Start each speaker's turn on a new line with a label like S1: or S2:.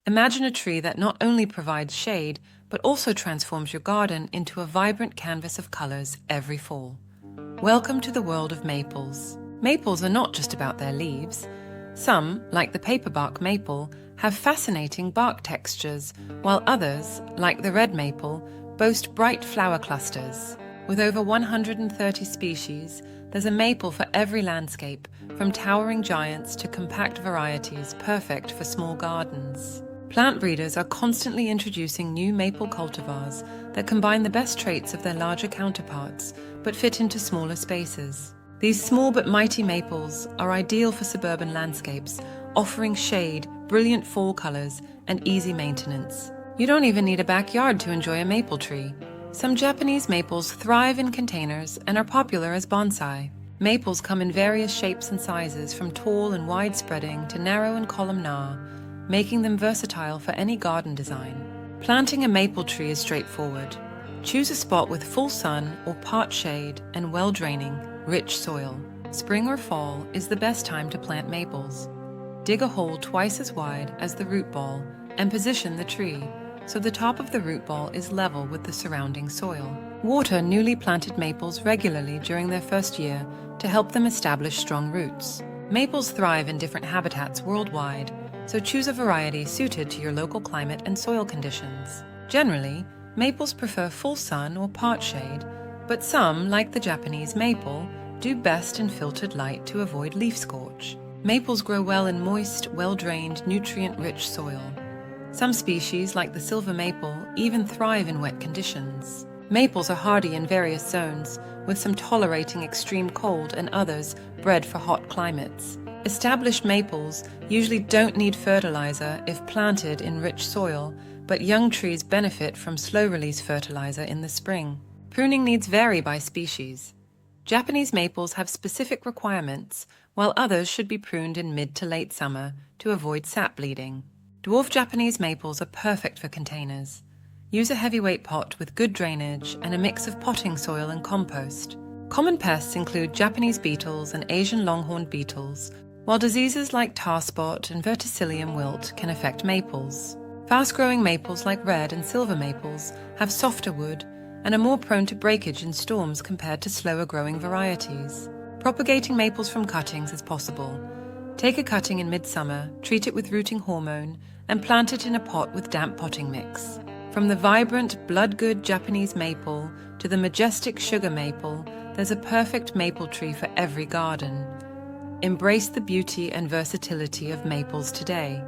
S1: Imagine a tree that not only provides shade, but also transforms your garden into a vibrant canvas of colors every fall. Welcome to the world of maples. Maples are not just about their leaves. Some, like the paperbark maple, have fascinating bark textures, while others, like the red maple, boast bright flower clusters. With over 130 species, there's a maple for every landscape, from towering giants to compact varieties perfect for small gardens. Plant breeders are constantly introducing new maple cultivars that combine the best traits of their larger counterparts, but fit into smaller spaces. These small but mighty maples are ideal for suburban landscapes, offering shade, brilliant fall colors, and easy maintenance. You don't even need a backyard to enjoy a maple tree. Some Japanese maples thrive in containers and are popular as bonsai. Maples come in various shapes and sizes, from tall and wide-spreading to narrow and columnar, making them versatile for any garden design. Planting a maple tree is straightforward. Choose a spot with full sun or part shade and well-draining, rich soil. Spring or fall is the best time to plant maples. Dig a hole twice as wide as the root ball and position the tree so the top of the root ball is level with the surrounding soil. Water newly planted maples regularly during their first year to help them establish strong roots. Maples thrive in different habitats worldwide, so choose a variety suited to your local climate and soil conditions. Generally, maples prefer full sun or part shade, but some, like the Japanese maple, do best in filtered light to avoid leaf scorch. Maples grow well in moist, well-drained, nutrient-rich soil. Some species, like the silver maple, even thrive in wet conditions. Maples are hardy in various zones, with some tolerating extreme cold and others bred for hot climates. Established maples usually don't need fertilizer if planted in rich soil, but young trees benefit from slow-release fertilizer in the spring. Pruning needs vary by species. Japanese maples have specific requirements, while others should be pruned in mid to late summer to avoid sap bleeding. Dwarf Japanese maples are perfect for containers. Use a heavyweight pot with good drainage and a mix of potting soil and compost. Common pests include Japanese beetles and Asian longhorned beetles, while diseases like tar spot and verticillium wilt can affect maples. Fast-growing maples like red and silver maples have softer wood and are more prone to breakage in storms compared to slower-growing varieties. Propagating maples from cuttings is possible. Take a cutting in midsummer, treat it with rooting hormone, and plant it in a pot with damp potting mix. From the vibrant, blood-good Japanese maple to the majestic sugar maple, there's a perfect maple tree for every garden. Embrace the beauty and versatility of maples today.